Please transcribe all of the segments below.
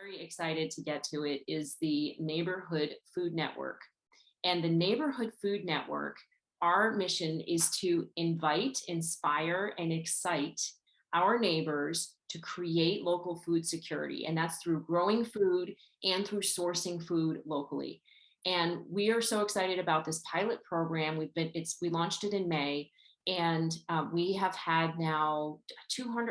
very excited to get to it, is the Neighborhood Food Network. And the Neighborhood Food Network, our mission is to invite, inspire, and excite our neighbors to create local food security. And that's through growing food and through sourcing food locally. And we are so excited about this pilot program. We launched it in May, and we have had now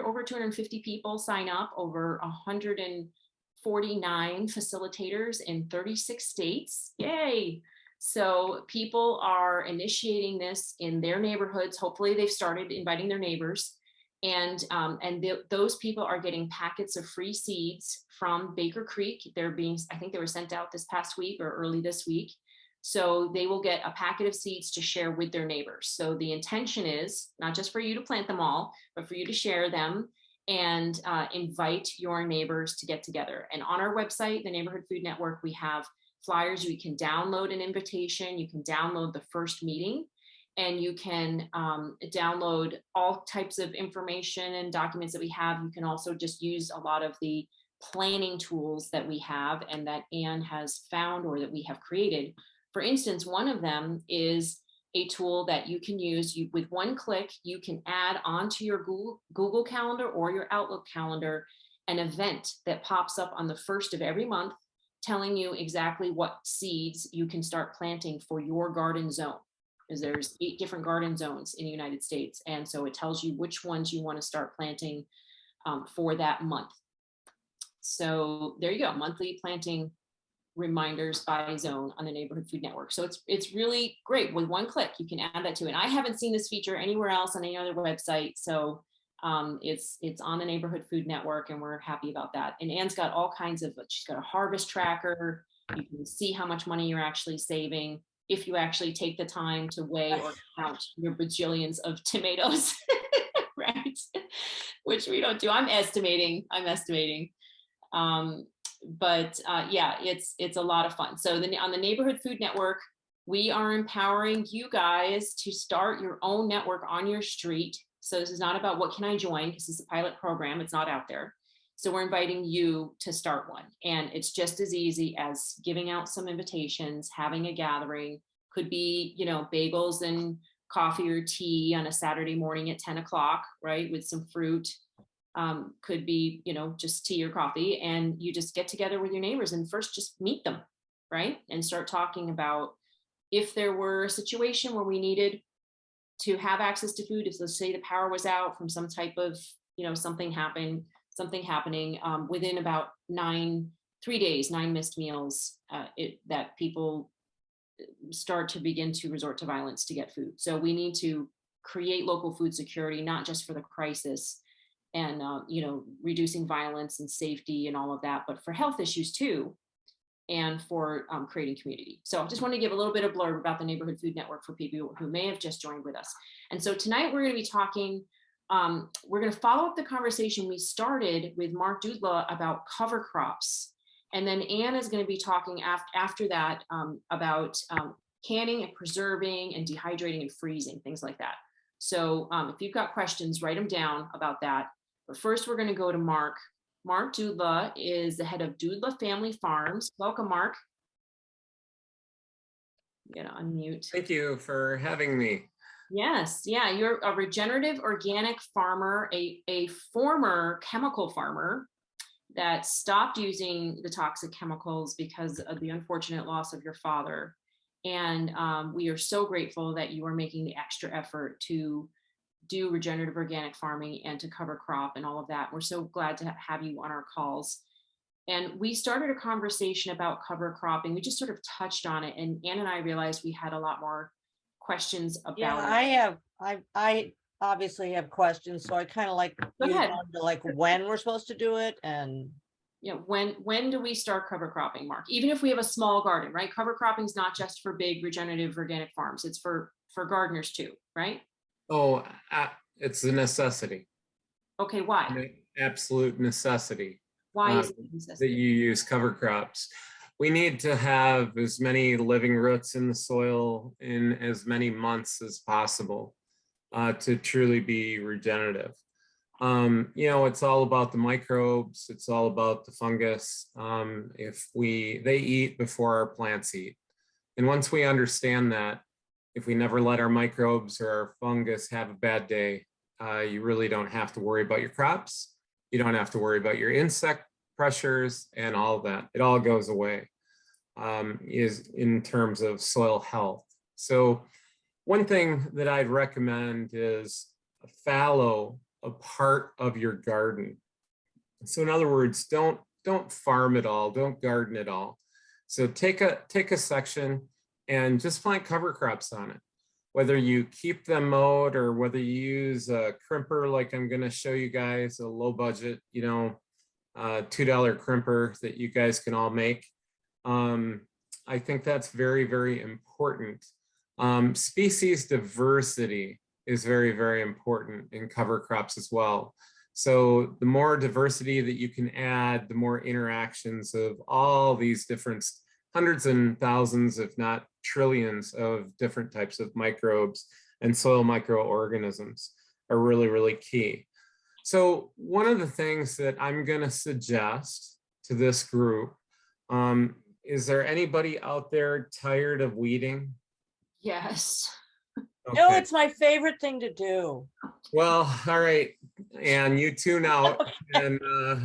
over 250 people sign up, over 149 facilitators in 36 states. Yay! So people are initiating this in their neighborhoods. Hopefully they've started inviting their neighbors. And those people are getting packets of free seeds from Baker Creek. I think they were sent out this past week or early this week. So they will get a packet of seeds to share with their neighbors. So the intention is not just for you to plant them all, but for you to share them and invite your neighbors to get together. And on our website, the Neighborhood Food Network, we have flyers. You can download an invitation. You can download the first meeting, and you can download all types of information and documents that we have. You can also just use a lot of the planning tools that we have and that Anne has found or that we have created. For instance, one of them is a tool that you can use. With one click, you can add onto your Google Calendar or your Outlook calendar an event that pops up on the first of every month, telling you exactly what seeds you can start planting for your garden zone. Because there's 8 different garden zones in the United States. And so it tells you which ones you want to start planting for that month. So there you go, monthly planting reminders by zone on the Neighborhood Food Network. So it's really great. With one click, you can add that to it. And I haven't seen this feature anywhere else on any other website. So it's on the Neighborhood Food Network, and we're happy about that. And Anne's got all kinds of, she's got a harvest tracker. You can see how much money you're actually saving if you actually take the time to weigh or count your bajillions of tomatoes, right? Which we don't do. I'm estimating. Yeah, it's a lot of fun. So on the Neighborhood Food Network, we are empowering you guys to start your own network on your street. So this is not about what can I join, because it's a pilot program. It's not out there. So we're inviting you to start one. And it's just as easy as giving out some invitations, having a gathering. Could be, bagels and coffee or tea on a Saturday morning at 10 o'clock, right? With some fruit. Could be, just tea or coffee. And you just get together with your neighbors and first just meet them, right? And start talking about if there were a situation where we needed to have access to food, if let's say the power was out from some type of, something happening within about 3 days, 9 missed meals, that people start to begin to resort to violence to get food. So we need to create local food security, not just for the crisis and, reducing violence and safety and all of that, but for health issues too, and for creating community. So I just want to give a little bit of blurb about the Neighborhood Food Network for people who may have just joined with us. And so tonight we're going to be talking, we're going to follow up the conversation we started with Mark Doudlah about cover crops. And then Anne is going to be talking after that about canning and preserving and dehydrating and freezing, things like that. So if you've got questions, write them down about that. But first, we're going to go to Mark. Mark Doudlah is the head of Doudlah Family Farms. Welcome, Mark. You gotta unmute. Thank you for having me. Yes, yeah, you're a regenerative organic farmer, a former chemical farmer that stopped using the toxic chemicals because of the unfortunate loss of your father. And we are so grateful that you are making the extra effort to do regenerative organic farming and to cover crop and all of that. We're so glad to have you on our calls. And we started a conversation about cover cropping. We just sort of touched on it. And Anne and I realized we had a lot more questions about it. I obviously have questions. So I kind of like, when we're supposed to do it and when do we start cover cropping, Mark? Even if we have a small garden, right? Cover cropping is not just for big regenerative organic farms. It's for gardeners too, right? Oh, it's a necessity. Okay, why? An absolute necessity. Why is it a necessity? That you use cover crops. We need to have as many living roots in the soil in as many months as possible to truly be regenerative. It's all about the microbes. It's all about the fungus. They eat before our plants eat. And once we understand that, if we never let our microbes or our fungus have a bad day, you really don't have to worry about your crops. You don't have to worry about your insect pressures and all of that. It all goes away, is in terms of soil health. So one thing that I'd recommend is fallow a part of your garden. So in other words, don't farm it all, don't garden it all. So take a section and just plant cover crops on it. Whether you keep them mowed or whether you use a crimper, like I'm going to show you guys, a low budget, $2 crimper that you guys can all make. I think that's very, very important. Species diversity is very, very important in cover crops as well. So the more diversity that you can add, the more interactions of all these different hundreds and thousands, if not trillions of different types of microbes and soil microorganisms are really, really key. So one of the things that I'm going to suggest to this group, is there anybody out there tired of weeding? Yes. Okay. No, it's my favorite thing to do. Well, all right. And you tune out and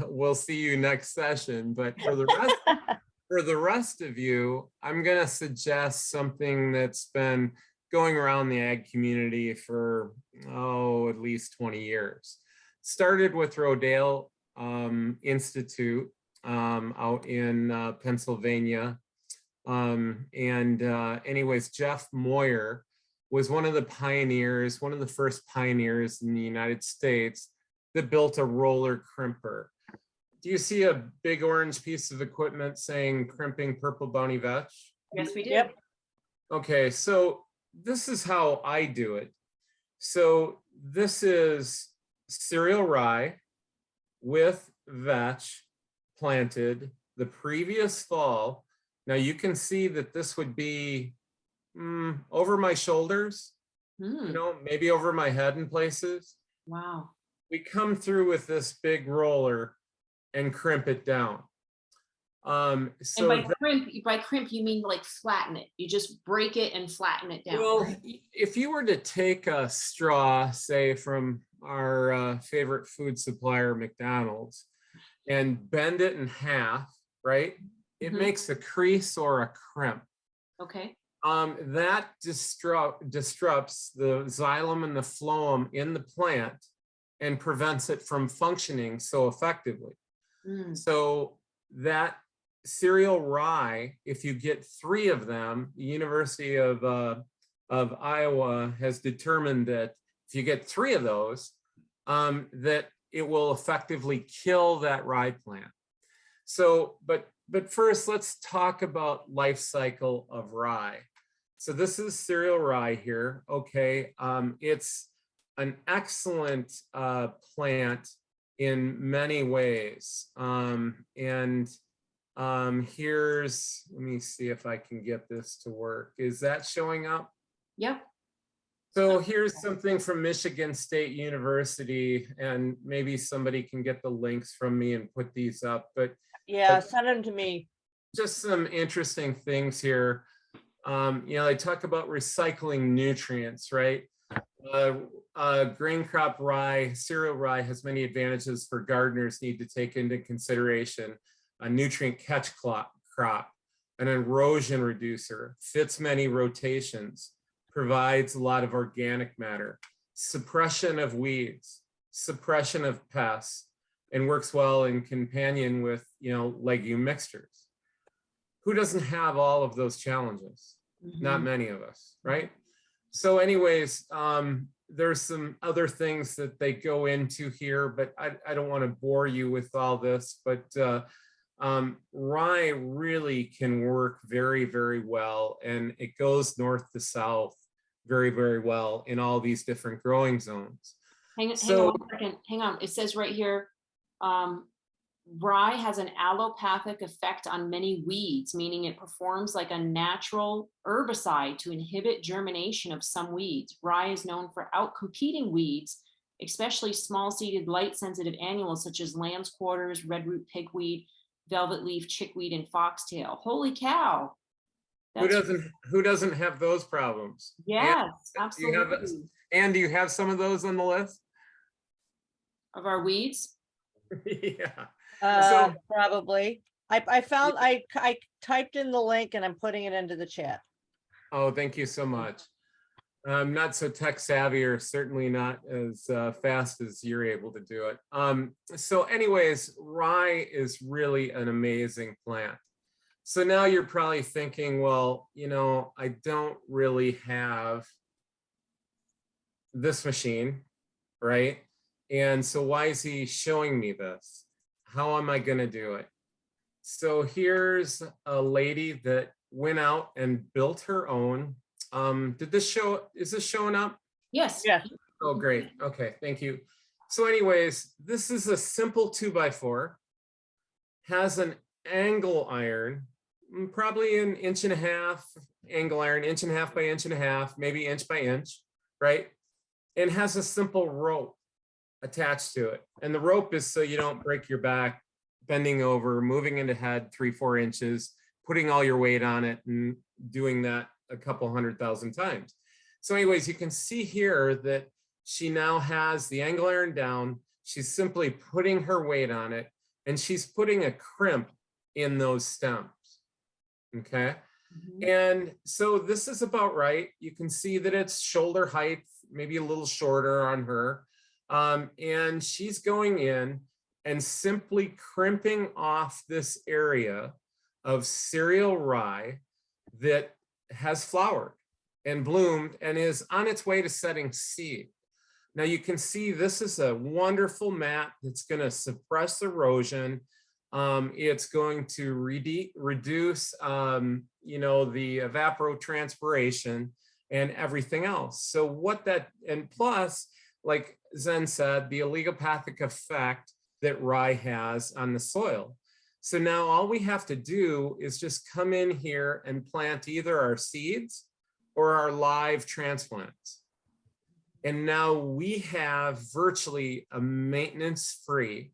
we'll see you next session. But for the rest of you, I'm going to suggest something that's been going around the ag community for, at least 20 years. Started with Rodale Institute out in Pennsylvania. Anyways, Jeff Moyer was one of the first pioneers in the United States that built a roller crimper. Do you see a big orange piece of equipment saying crimping purple bounty vetch? Yes, we do. Yep. Okay, so this is how I do it. So this is cereal rye with vetch planted the previous fall. Now you can see that this would be over my shoulders, maybe over my head in places. Wow. We come through with this big roller and crimp it down. So and by crimp, you mean like flatten it. You just break it and flatten it down. Well, if you were to take a straw, say from our favorite food supplier, McDonald's, and bend it in half, right? It makes a crease or a crimp. Okay. That disrupts the xylem and the phloem in the plant and prevents it from functioning so effectively. So that cereal rye, if you get 3 of them, the University of Iowa has determined that if you get 3 of those, that it will effectively kill that rye plant. So, but first, let's talk about life cycle of rye. So this is cereal rye here. Okay, it's an excellent plant in many ways. Here's, let me see if I can get this to work. Is that showing up? Yep. So here's something from Michigan State University, and maybe somebody can get the links from me and put these up. But yeah, send them to me. Just some interesting things here. They talk about recycling nutrients, right? Grain crop rye, cereal rye has many advantages for gardeners need to take into consideration. A nutrient catch crop, an erosion reducer, fits many rotations, provides a lot of organic matter, suppression of weeds, suppression of pests, and works well in companion with, legume mixtures. Who doesn't have all of those challenges? Not many of us, right? So anyways, there's some other things that they go into here, but I don't want to bore you with all this, but rye really can work very, very well, and it goes north to south very, very well in all these different growing zones. Hang on 1 second. Hang on. It says right here, rye has an allopathic effect on many weeds, meaning it performs like a natural herbicide to inhibit germination of some weeds. Rye is known for outcompeting weeds especially small-seeded, light-sensitive annuals such as lamb's quarters, red root pigweed, velvet leaf chickweed, and foxtail. Holy cow. Who doesn't have those problems? Yes, absolutely. absolutely. Do you have some of those on the list? Of our weeds? Yeah. Probably. I found, I typed in the link and I'm putting it into the chat. Oh, thank you so much. I'm not so tech savvy, or certainly not as fast as you're able to do it. So anyways, rye is really an amazing plant. So now you're probably thinking, well, you know, I don't really have this machine, right? And so why is he showing me this? How am I going to do it? So here's a lady that went out and built her own. Is this showing up? Yes. Yes. Oh, great. Okay, thank you. So anyways, this is a simple 2x4, has an angle iron, probably an 1.5 angle iron, 1.5 by 1.5, maybe inch by inch, right? And has a simple rope attached to it. And the rope is so you don't break your back bending over, moving into head 3-4 inches, putting all your weight on it and doing that a couple 100,000 times. So anyways, you can see here that she now has the angle iron down. She's simply putting her weight on it, and she's putting a crimp in those stems. Okay. And so this is about right. You can see that it's shoulder height, maybe a little shorter on her. And she's going in and simply crimping off this area of cereal rye that has flowered and bloomed and is on its way to setting seed. Now you can see this is a wonderful mat that's going to suppress erosion. It's going to reduce, you know, the evapotranspiration and everything else. So what that, and plus, like Zen said, the oligopathic effect that rye has on the soil. So now all we have to do is just come in here and plant either our seeds or our live transplants. And now we have virtually a maintenance-free.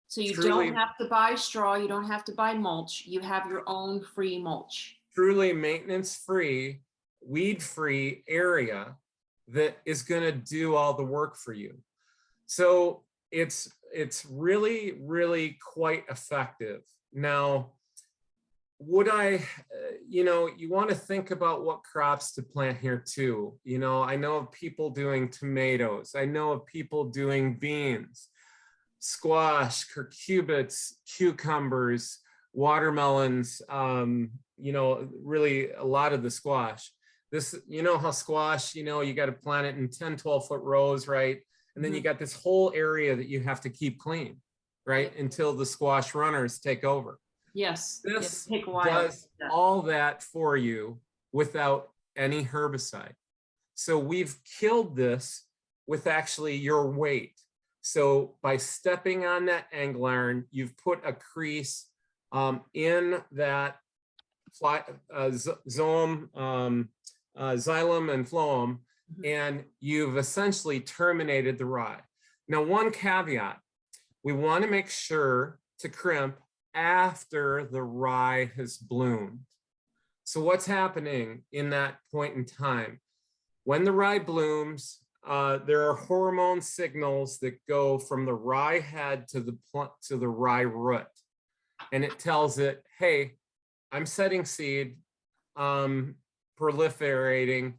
So you don't have to buy straw, you don't have to buy mulch, you have your own free mulch. Truly maintenance-free, weed-free area that is going to do all the work for you. So it's really, really quite effective. Now, would I, you know, you want to think about what crops to plant here too. You know, I know of people doing tomatoes. I know of people doing beans, squash, cucurbits, cucumbers, watermelons, you know, really a lot of the squash. This, you know how squash, you know, you got to plant it in 10, 12-foot rows, right? And then you got this whole area that you have to keep clean, right? Until the squash runners take over. Yes. This does all that for you without any herbicide. So we've killed this with actually your weight. So by stepping on that angle iron, you've put a crease in that xylem and phloem, and you've essentially terminated the rye. Now, one caveat, we want to make sure to crimp after the rye has bloomed. So what's happening in that point in time? When the rye blooms, there are hormone signals that go from the rye head to the rye root. And it tells it, hey, I'm setting seed, proliferating.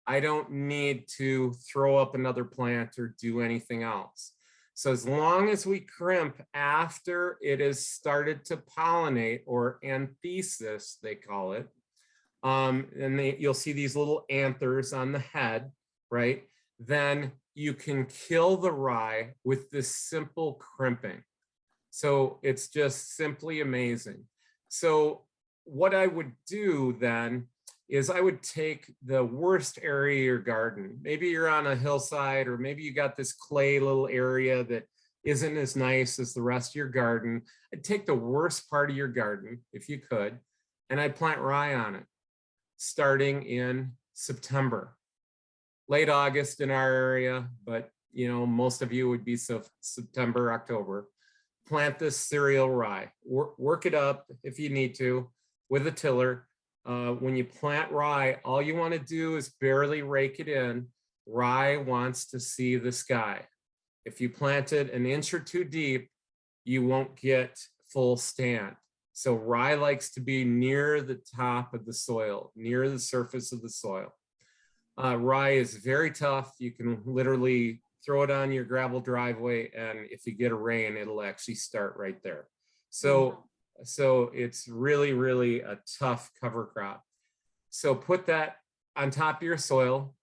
I don't need to throw up another plant or do anything else. So as long as we crimp after it has started to pollinate, or anthesis, they call it, and you'll see these little anthers on the head, right? Then you can kill the rye with this simple crimping. So it's just simply amazing. So what I would do then is I would take the worst area of your garden. Maybe you're on a hillside, or maybe you got this clay little area that isn't as nice as the rest of your garden. I'd take the worst part of your garden, if you could, and I'd plant rye on it, starting in September. Late August in our area, but most of you would be September, October. Plant this cereal rye. Work it up if you need to with a tiller. When you plant rye, all you want to do is barely rake it in. Rye wants to see the sky. If you plant it an inch or two deep, you won't get full stand. So rye likes to be near the top of the soil, near the surface of the soil. Rye is very tough. You can literally throw it on your gravel driveway, and if you get a rain, it'll actually start right there. So it's really, really a tough cover crop. So put that on top of your soil.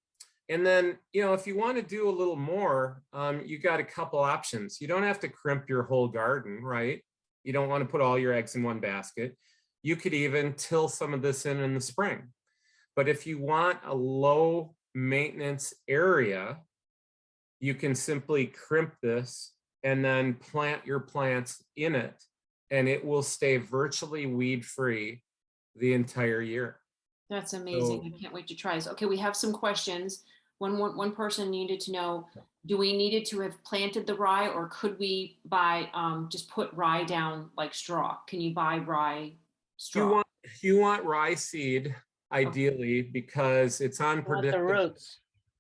And then, if you want to do a little more, you got a couple options. You don't have to crimp your whole garden, right? You don't want to put all your eggs in one basket. You could even till some of this in the spring. But if you want a low maintenance area, you can simply crimp this and then plant your plants in it, and it will stay virtually weed free the entire year. That's amazing. I can't wait to try this. Okay, we have some questions. One person needed to know, do we needed to have planted the rye, or could we buy, just put rye down like straw? Can you buy rye straw? You want rye seed, ideally, because it's unpredictable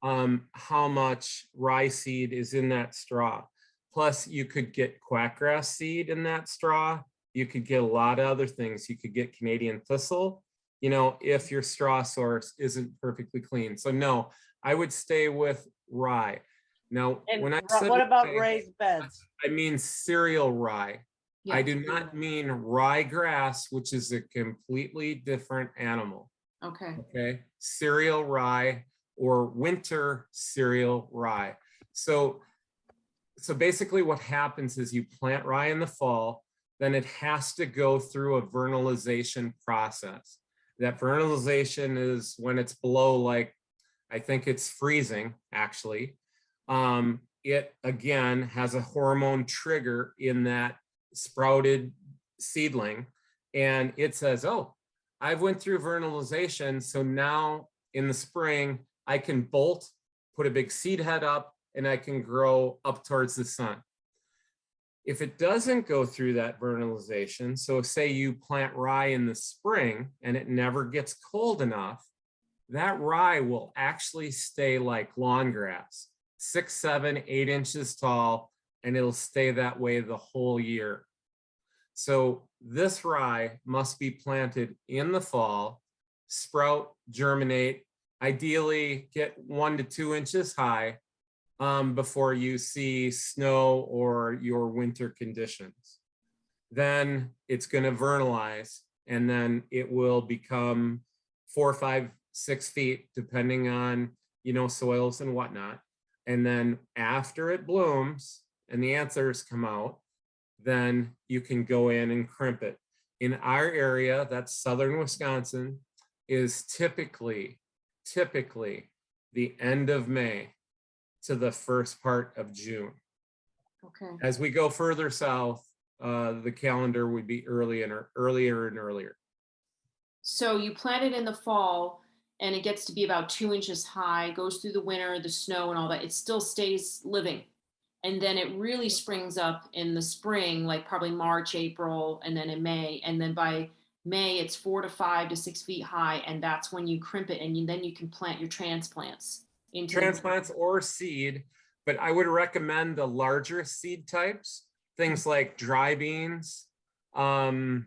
how much rye seed is in that straw. Plus, you could get quackgrass seed in that straw. You could get a lot of other things. You could get Canadian thistle, if your straw source isn't perfectly clean. So no, I would stay with rye. Now, And when I said what about raised beds? I mean cereal rye. Yeah. I do not mean ryegrass, which is a completely different animal. Okay. Cereal rye or winter cereal rye. So basically what happens is you plant rye in the fall, then it has to go through a vernalization process. That vernalization is when it's below, I think it's freezing, actually. It, again, has a hormone trigger in that sprouted seedling. And it says, oh, I've went through vernalization. So now in the spring, I can bolt, put a big seed head up, and I can grow up towards the sun. If it doesn't go through that vernalization, so say you plant rye in the spring and it never gets cold enough, that rye will actually stay like lawn grass, 6, 7, 8 inches tall, and it'll stay that way the whole year. So this rye must be planted in the fall, sprout, germinate, ideally get 1 to 2 inches high, before you see snow or your winter conditions. Then it's going to vernalize, and then it will become 4, 5, 6 feet, depending on, soils and whatnot. And then after it blooms and the anthers come out, then you can go in and crimp it. In our area, that's southern Wisconsin, is typically the end of May to the first part of June. Okay. As we go further south, the calendar would be earlier and earlier. So you plant it in the fall, and it gets to be about 2 inches high, goes through the winter, the snow and all that. It still stays living. And then it really springs up in the spring, like probably March, April, and then in May. And then by May, it's 4 to 5 to 6 feet high. And that's when you crimp it, and then you can plant your transplants. Transplants or seed, but I would recommend the larger seed types, things like dry beans, because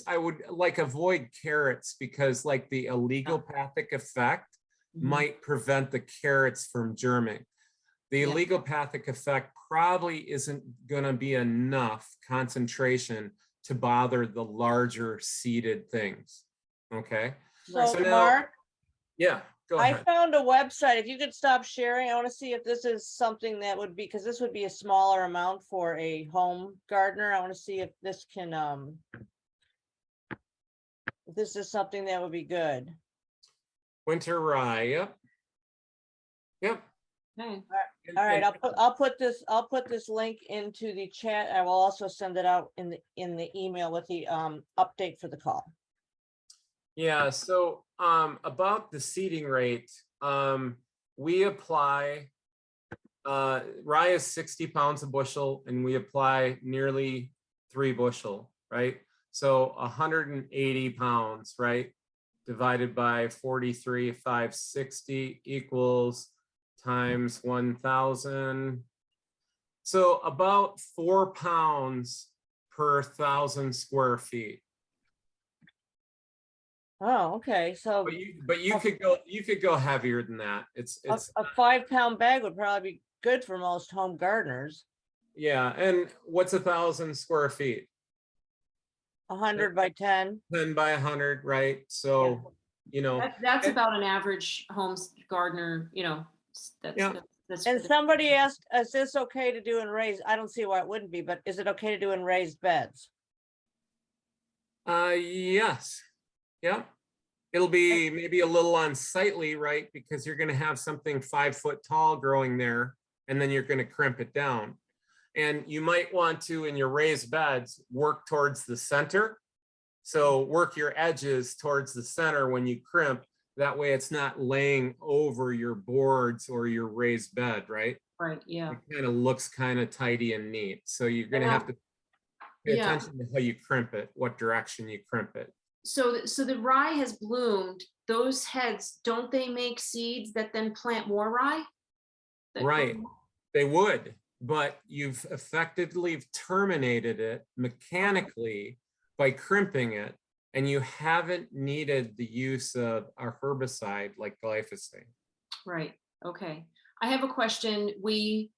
I would avoid carrots, because the oligopathic effect might prevent the carrots from germinating. The oligopathic effect probably isn't going to be enough concentration to bother the larger seeded things. Okay. So now, Mark, go ahead. I found a website. If you could stop sharing, I want to see if this is something that would be, because this would be a smaller amount for a home gardener. I want to see if this can, if this is something that would be good. Winter rye. Yep. Okay. All right. I'll put this link into the chat. I will also send it out in the email with the update for the call. Yeah, so about the seeding rate, we apply, rye is 60 pounds a bushel, and we apply nearly 3 bushel, right? So 180 pounds, right? Divided by 43,560 equals times 1,000. So about 4 pounds per 1,000 square feet. Oh, okay, so But you could go heavier than that. It's a 5-pound bag would probably be good for most home gardeners. yeah. And what's 1,000 square feet? 100 by 10. 10 by 100, right? So, you know, That's and- about an average homes gardener, you know, that's, Yeah. that's. And somebody asked, is this okay to do in raised? I don't see why it wouldn't be, but is it okay to do in raised beds? yes. Yeah. It'll be maybe a little unsightly, right? Because you're going to have something 5 foot tall growing there, and then you're going to crimp it down. And you might want to, in your raised beds, work towards the center. So work your edges towards the center when you crimp. That way it's not laying over your boards or your raised bed, right? Right, yeah. It kind of looks kind of tidy and neat. So you're going to have to pay Yeah. attention to how you crimp it, what direction you crimp it. So the rye has bloomed. Those heads, don't they make seeds that then plant more rye? Right. They would, but you've effectively terminated it mechanically by crimping it, and you haven't needed the use of a herbicide like glyphosate. Right, okay. I have a question. We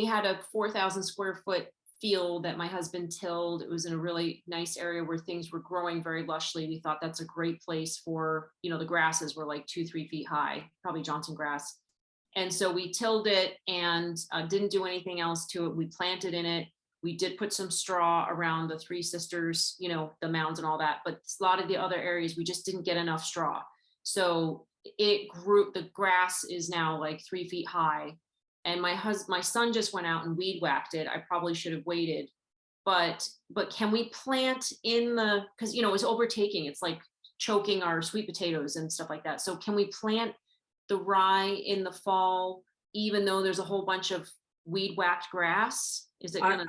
had a 4,000 square foot field that my husband tilled. It was in a really nice area where things were growing very lushly. We thought that's a great place for, you know, the grasses were like 2-3 feet high, probably Johnson grass. And so we tilled it and didn't do anything else to it. We planted in it. We did put some straw around the Three Sisters, you know, the mounds and all that, but a lot of the other areas, we just didn't get enough straw. So it grew, the grass is now like 3 feet high. And my son just went out and weed whacked it. I probably should have waited, but can we plant in the, because, you know, it's overtaking, it's like choking our sweet potatoes and stuff like that. So can we plant the rye in the fall, even though there's a whole bunch of weed whacked grass? Is it gonna?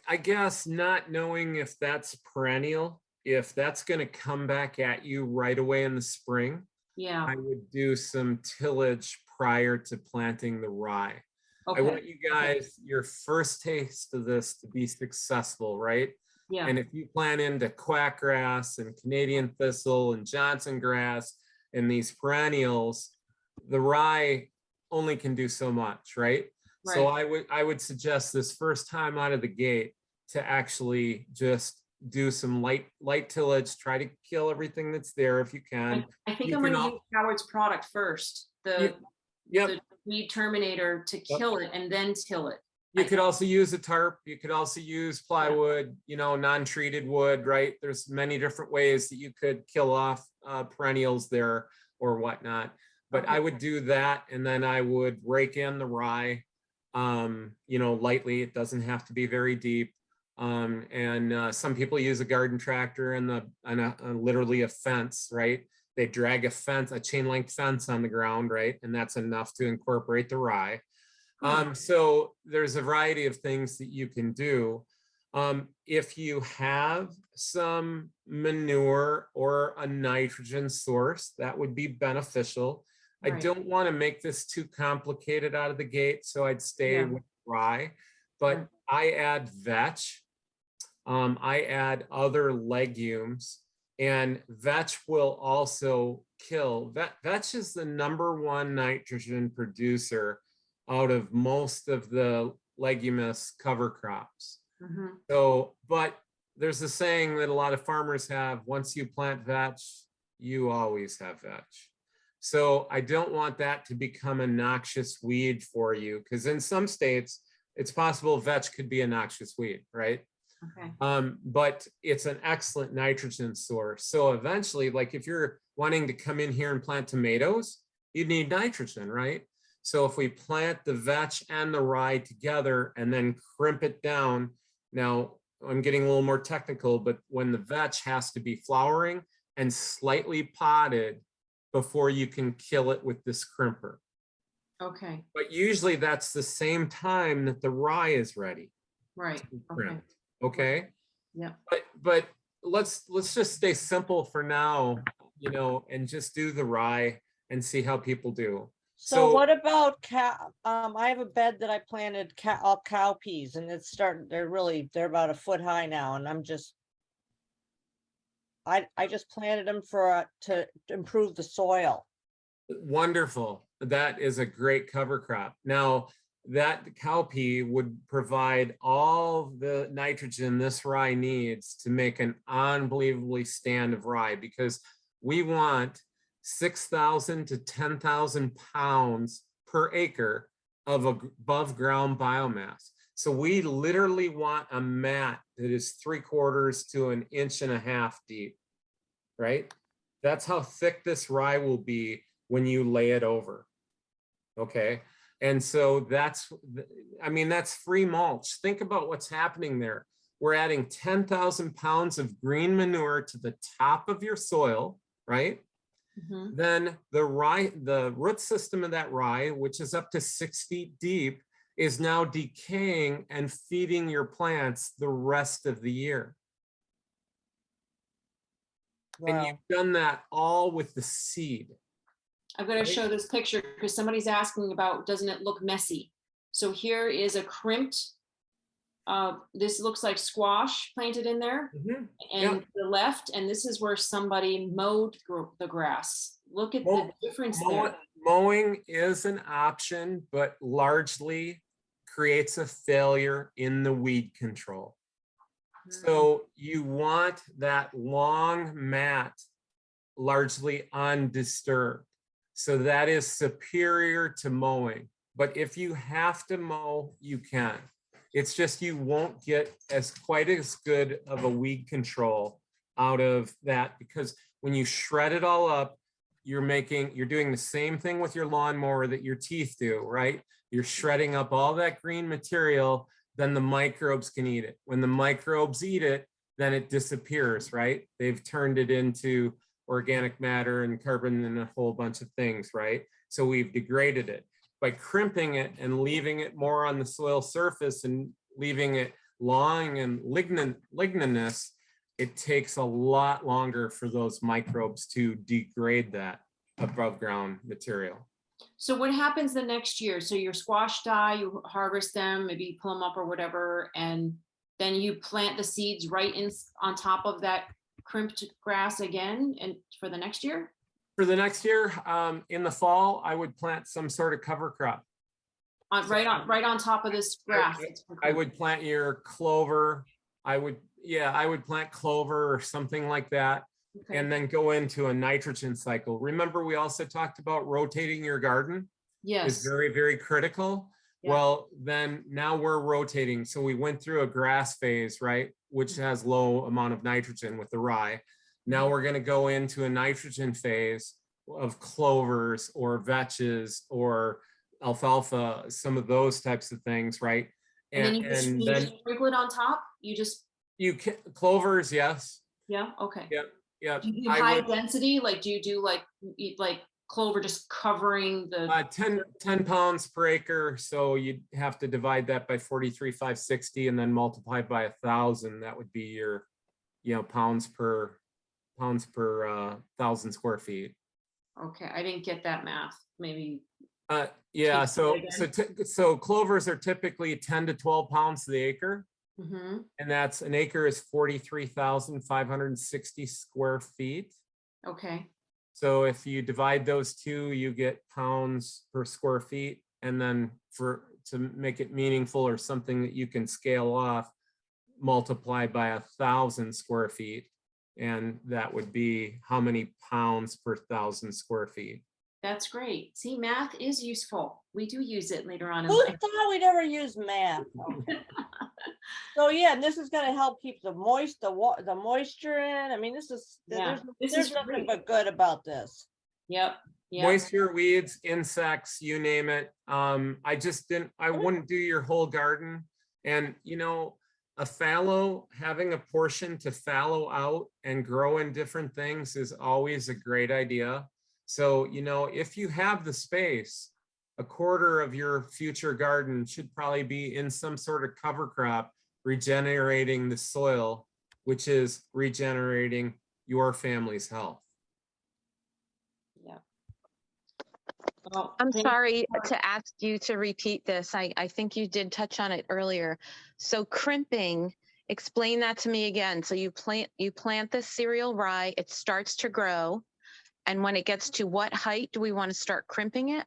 I guess not knowing if that's perennial, if that's going to come back at you right away in the spring, Yeah. I would do some tillage prior to planting the rye. Okay. I want you guys, your first taste of this to be successful, right? Yeah. And if you plant into quackgrass and Canadian thistle and Johnson grass and these perennials, the rye only can do so much, right? So I would suggest this first time out of the gate to actually just do some light tillage, try to kill everything that's there if you can. I think You I'm can going to use Howard's product first, the weed terminator, to kill it and then till it. You could also use a tarp. You could also use plywood, you know, non-treated wood, right? There's many different ways that you could kill off perennials there or whatnot. But I would do that, and then I would rake in the rye, you know, lightly. It doesn't have to be very deep. And some people use a garden tractor and literally a fence, right? They drag a fence, a chain link fence on the ground, right? And that's enough to incorporate the rye. So there's a variety of things that you can do. If you have some manure or a nitrogen source, that would be beneficial. I don't want to make this too complicated out of the gate, so I'd stay with rye, but I add vetch. I add other legumes, and vetch will also kill. Vetch is the #1 nitrogen producer out of most of the leguminous cover crops. So, but there's a saying that a lot of farmers have: once you plant vetch, you always have vetch. So I don't want that to become a noxious weed for you, because in some states, it's possible vetch could be a noxious weed, right? Okay. But it's an excellent nitrogen source. So eventually, like if you're wanting to come in here and plant tomatoes, you need nitrogen, right? So if we plant the vetch and the rye together and then crimp it down, now I'm getting a little more technical, but when the vetch has to be flowering and slightly potted before you can kill it with this crimper. Okay, But usually that's the same time that the rye is ready right, to be okay, crimped. Okay. yeah. But let's just stay simple for now, you know, and just do the rye and see how people do. So what about cow? I have a bed that I planted all cowpeas, and it's starting, they're about a foot high now, and I just planted them to improve the soil. Wonderful. That is a great cover crop. Now, that cowpea would provide all the nitrogen this rye needs to make an unbelievably stand of rye, because we want 6,000 to 10,000 pounds per acre of above ground biomass. So we literally want a mat that is 3/4 to 1.5 inches deep, right? That's how thick this rye will be when you lay it over. Okay. And so that's, I mean, that's free mulch. Think about what's happening there. We're adding 10,000 pounds of green manure to the top of your soil, right? Mhm. Then the rye, the root system of that rye, which is up to 6 feet deep, is now decaying and feeding your plants the rest of the year. And Wow. you've done that all with the seed. I'm going to show this picture because somebody's asking about, doesn't it look messy? So here is a crimped, this looks like squash planted in there, and Yeah. the left, and this is where somebody mowed the grass. Look at the difference there. Mowing is an option, but largely creates a failure in the weed control. So you want that long mat largely undisturbed. So that is superior to mowing. But if you have to mow, you can. It's just you won't get quite as good of a weed control out of that, because when you shred it all up, you're doing the same thing with your lawnmower that your teeth do, right? You're shredding up all that green material, then the microbes can eat it. When the microbes eat it, then it disappears, right? They've turned it into organic matter and carbon and a whole bunch of things, right? So we've degraded it. By crimping it and leaving it more on the soil surface and leaving it long and ligninous, it takes a lot longer for those microbes to degrade that above ground material. So what happens the next year? So your squash die, you harvest them, maybe you pull them up or whatever, and then you plant the seeds right in on top of that crimped grass again, and for the next year? For the next year, in the fall, I would plant some sort of cover crop. Right on top of this grass. I would plant your clover. I would plant clover or something like that. Okay. And then go into a nitrogen cycle. Remember, we also talked about rotating your garden. Yes. Is very, very critical. Yeah. Well, then now we're rotating. So we went through a grass phase, right? Which has low amount of nitrogen with the rye. Now we're going to go into a nitrogen phase of clovers or vetches or alfalfa, some of those types of things, right? And then you just sprinkle it on top? Clovers, yes. Yeah, okay. Yeah, yeah. Do you do high density? Like, do you do like clover just covering the 10 pounds per acre? So you'd have to divide that by 43,560 and then multiply by 1,000. That would be your, pounds per 1,000 square feet. Okay, I didn't get that math. Maybe. Yeah, so clovers are typically 10 to 12 pounds to the acre. Mm-hmm. And that's an acre is 43,560 square feet. Okay. So if you divide those two, you get pounds per square feet. And then to make it meaningful or something that you can scale off, multiply by 1,000 square feet. And that would be how many pounds per 1,000 square feet. That's great. See, math is useful. We do use it later on in Who life. thought we'd ever use math? So yeah, and this is going to help keep the moisture in. I mean, there's nothing but good about this. Yep. Moisture, weeds, insects, you name it. I wouldn't do your whole garden. And a fallow, having a portion to fallow out and grow in different things is always a great idea. So, you know, if you have the space, a quarter of your future garden should probably be in some sort of cover crop, regenerating the soil, which is regenerating your family's health. Yeah. Well, I'm sorry to ask you to repeat this. I think you did touch on it earlier. So crimping, explain that to me again. So you plant the cereal rye, it starts to grow. And when it gets to what height do we want to start crimping it?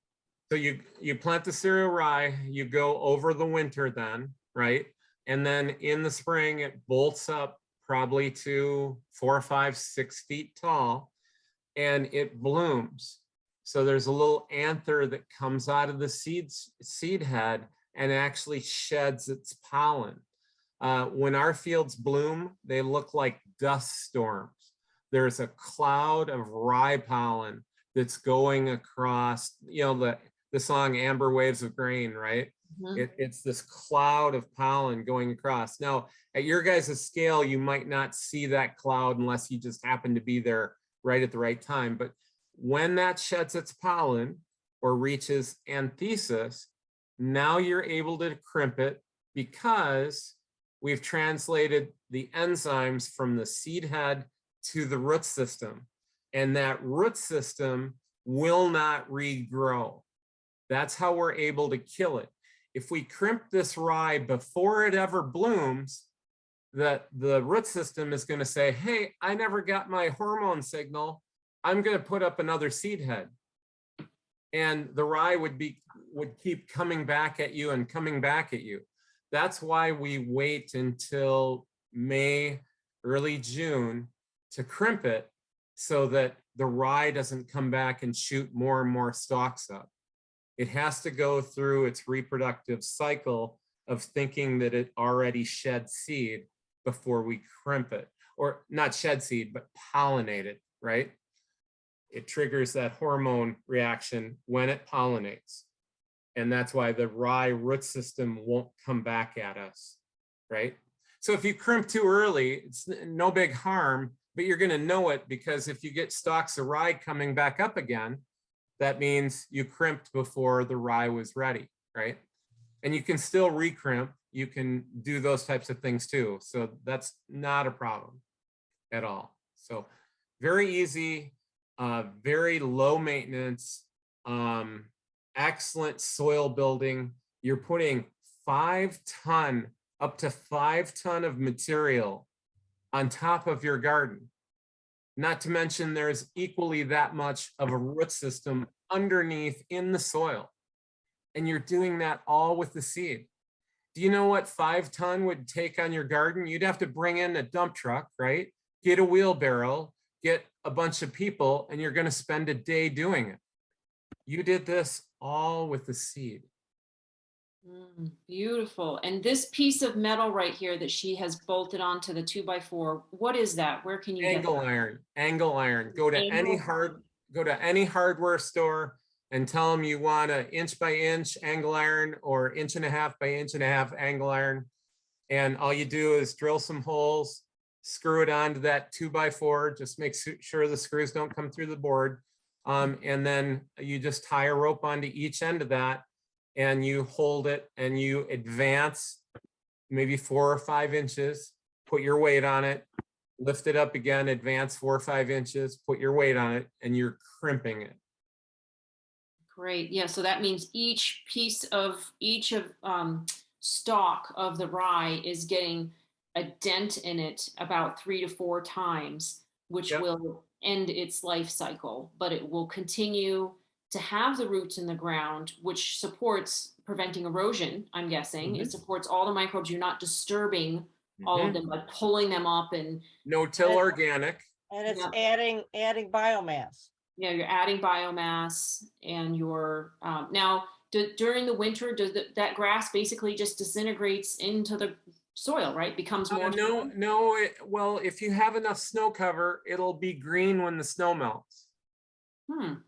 So you plant the cereal rye, you go over the winter then, right? And then in the spring, it bolts up probably to 4, 5, 6 feet tall, and it blooms. So there's a little anther that comes out of the seed head and actually sheds its pollen. When our fields bloom, they look like dust storms. There's a cloud of rye pollen that's going across, you know, the song Amber Waves of Grain, right? Mm-hmm. It's this cloud of pollen going across. Now, at your guys' scale, you might not see that cloud unless you just happen to be there right at the right time. But when that sheds its pollen or reaches anthesis, now you're able to crimp it because we've translated the enzymes from the seed head to the root system. And that root system will not regrow. That's how we're able to kill it. If we crimp this rye before it ever blooms, that the root system is going to say, hey, I never got my hormone signal. I'm going to put up another seed head. And the rye would keep coming back at you and coming back at you. That's why we wait until May, early June to crimp it so that the rye doesn't come back and shoot more and more stalks up. It has to go through its reproductive cycle of thinking that it already shed seed before we crimp it, or not shed seed, but pollinate it, right? It triggers that hormone reaction when it pollinates. And that's why the rye root system won't come back at us, right? So if you crimp too early, it's no big harm, but you're gonna know it because if you get stalks of rye coming back up again, that means you crimped before the rye was ready, right? And you can still recrimp. You can do those types of things too. So that's not a problem at all. So very easy, very low maintenance, excellent soil building. You're putting 5 ton, up to 5 ton of material on top of your garden. Not to mention there's equally that much of a root system underneath in the soil. And you're doing that all with the seed. Do you know what 5 ton would take on your garden? You'd have to bring in a dump truck, right? Get a wheelbarrow, get a bunch of people, and you're going to spend a day doing it. You did this all with the seed. Beautiful. And this piece of metal right here that she has bolted onto the 2x4, what is that? Where can you angle get that? iron? Angle iron. Go to any hardware store and tell them you want an 1 by 1 inch angle iron or 1.5 by 1.5 angle iron. And all you do is drill some holes, screw it onto that 2x4. Just make sure the screws don't come through the board. And then you just tie a rope onto each end of that and you hold it and you advance maybe 4 or 5 inches, put your weight on it, lift it up again, advance 4 or 5 inches, put your weight on it, and you're crimping it. Great. Yeah. So that means each stalk of the rye is getting a dent in it about 3 to 4 times, which will end its life cycle, but it will continue to have the roots in the ground, which supports preventing erosion, I'm guessing. It supports all the microbes. You're not disturbing all of them by pulling them up and no-till organic. And it's adding biomass. Yeah, you're adding biomass, and you're now during the winter, does that grass basically just disintegrates into the soil, right? Becomes more. Well, if you have enough snow cover, it'll be green when the snow melts.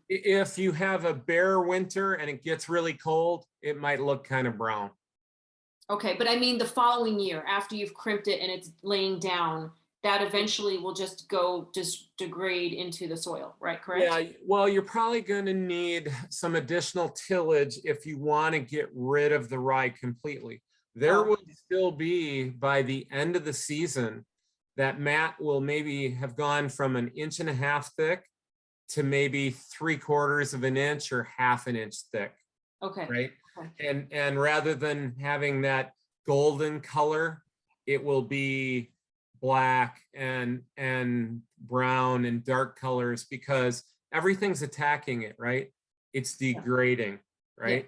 If you have a bare winter and it gets really cold, it might look kind of brown. Okay, but I mean the following year after you've crimped it and it's laying down, that eventually will just degrade into the soil, right? Correct? Yeah, well, you're probably going to need some additional tillage if you want to get rid of the rye completely. There Oh. will still be, by the end of the season, that mat will maybe have gone from 1.5 inches thick to maybe 3/4 of an inch or 1/2 inch thick. Okay. Right. Okay. And rather than having that golden color, it will be black and brown and dark colors, because everything's attacking it, right? It's degrading, right?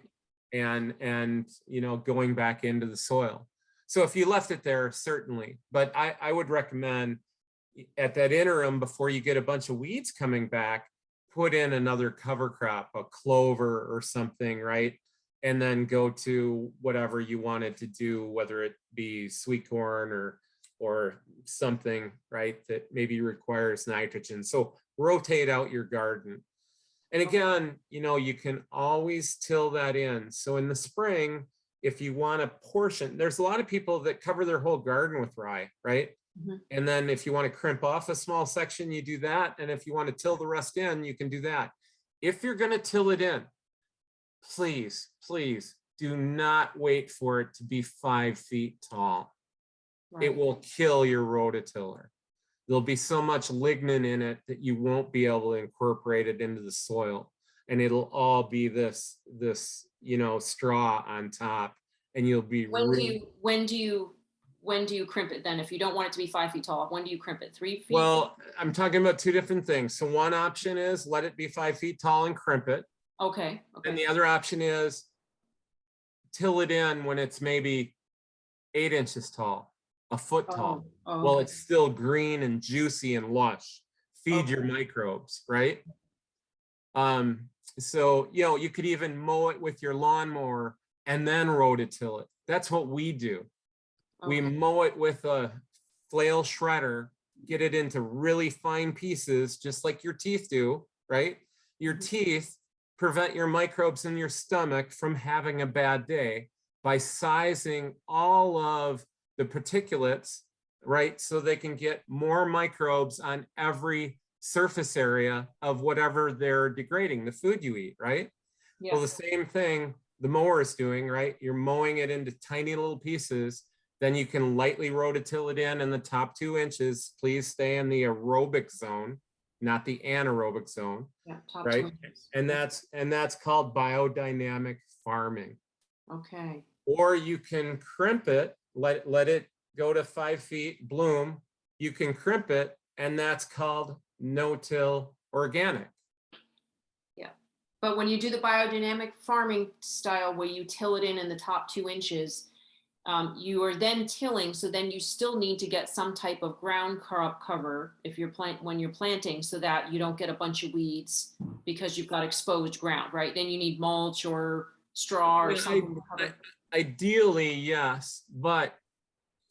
And you know, going back into the soil. So if you left it there, certainly, but I would recommend at that interim, before you get a bunch of weeds coming back, put in another cover crop, a clover or something, right? And then go to whatever you wanted to do, whether it be sweet corn or something, right, that maybe requires nitrogen. So rotate out your garden. And again, you know, you can always till that in. So in the spring, if you want a portion, there's a lot of people that cover their whole garden with rye, right? Mhm. And then if you want to crimp off a small section, you do that. And if you want to till the rest in, you can do that. If you're going to till it in, please, please do not wait for it to be 5 feet tall. Right. It will kill your rototiller. There'll be so much lignin in it that you won't be able to incorporate it into the soil. And it'll all be this, you know, straw on top. And you'll be when do you crimp it then? If you don't want it to be 5 feet tall, when do you crimp it? 3 feet? Well, I'm talking about two different things. So one option is let it be 5 feet tall and crimp it. Okay. Okay. And the other option is till it in when it's maybe 8 inches tall, a foot tall. Oh, Well, okay. it's still green and juicy and lush. Feed your microbes, right? So, you know, you could even mow it with your lawnmower and then rototill it. That's what we do. We Okay. mow it with a flail shredder, get it into really fine pieces, just like your teeth do, right? Your Mhm. teeth prevent your microbes in your stomach from having a bad day by sizing all of the particulates, right? So they can get more microbes on every surface area of whatever they're degrading, the food you eat, right? Yeah. Well, the same thing the mower is doing, right? You're mowing it into tiny little pieces. Then you can lightly rototill it in the top 2 inches. Please stay in the aerobic zone, not the anaerobic zone, Yeah. Top right? 2 inches. And that's called biodynamic farming. Okay. Or you can crimp it, let it go to 5 feet, bloom. You can crimp it, and that's called no-till organic. Yeah. But when you do the biodynamic farming style where you till it in the top 2 inches, you are then tilling. So then you still need to get some type of ground cover if you're when you're planting, so that you don't get a bunch of weeds because you've got exposed ground, right? Then you need mulch or straw or something to cover. Ideally, yes, but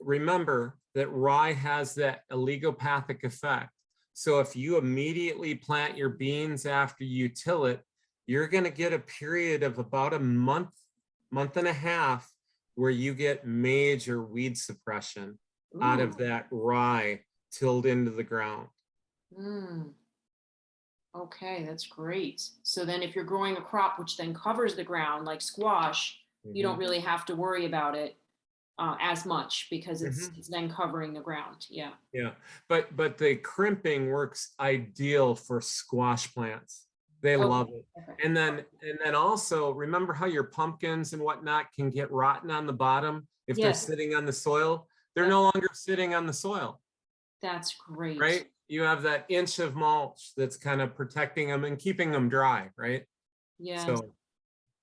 remember that rye has that oligopathic effect. So if you immediately plant your beans after you till it, you're going to get a period of about a month and a half where you get major weed suppression out of that rye tilled into the ground. Okay, that's great. So then if you're growing a crop which then covers the ground, like squash, you don't really have to worry about it as much, because it's then covering the ground. Yeah. Yeah, but the crimping works ideal for squash plants. They love it. Okay. And then also remember how your pumpkins and whatnot can get rotten on the bottom if they're sitting on the soil. They're no longer sitting on the soil. That's great. Right? You have that inch of mulch that's kind of protecting them and keeping them dry, right? Yeah. So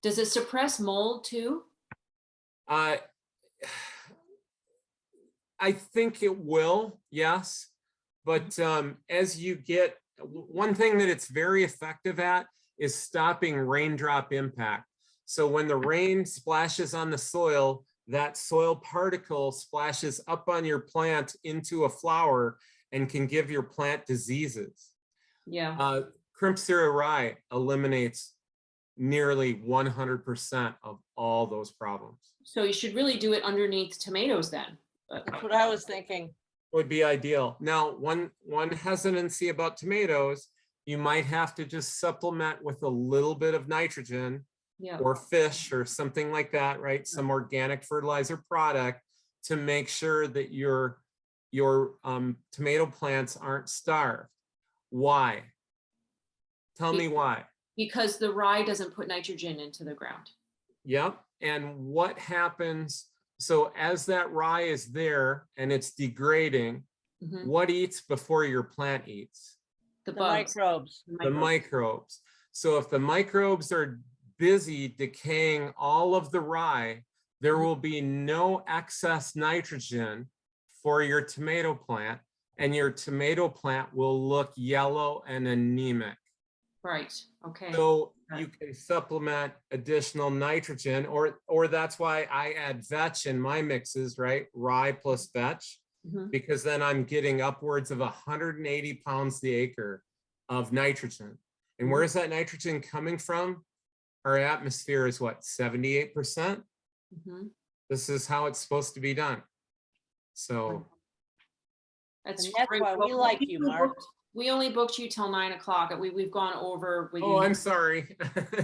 does it suppress mold too? I think it will, yes. But as you get, one thing that it's very effective at is stopping raindrop impact. So when the rain splashes on the soil, that soil particle splashes up on your plant into a flower and can give your plant diseases. Yeah. Crimp Syria rye eliminates nearly 100% of all those problems. So you should really do it underneath tomatoes then. That's what I was thinking. would be ideal. Now, one hesitancy about tomatoes, you might have to just supplement with a little bit of nitrogen Yeah. or fish or something like that, right? Some organic fertilizer product to make sure that your tomato plants aren't starved. Why? Tell me why. Because the rye doesn't put nitrogen into the ground. Yep. And what happens? So as that rye is there and it's degrading, Mhm. what eats before your plant eats? The The bugs. microbes. The microbes. So if the microbes are busy decaying all of the rye, there will be no excess nitrogen for your tomato plant, and your tomato plant will look yellow and anemic. Right. Okay. So you can supplement additional nitrogen, or that's why I add vetch in my mixes, right? Rye plus vetch, Mhm. because then I'm getting upwards of 180 pounds the acre of nitrogen. And where is that nitrogen coming from? Our atmosphere is what, 78%? Mhm. This is how it's supposed to be done. So That's And that's great. why we like you, Mark. We only booked you till 9 o'clock. We've gone over with you. oh, I'm sorry.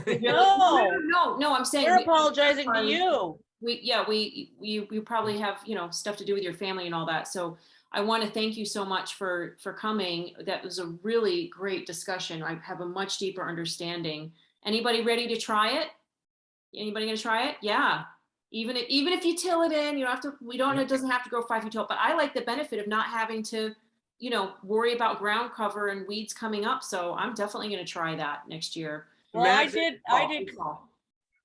No, I'm saying We're apologizing to you. You probably have, stuff to do with your family and all that. So I want to thank you so much for coming. That was a really great discussion. I have a much deeper understanding. Anybody ready to try it? Anybody gonna try it? Yeah. Even if you till it in, you don't have to, it doesn't have to grow 5 feet tall, but I like the benefit of not having to, worry about ground cover and weeds coming up. So I'm definitely going to try that next year. Well, I did.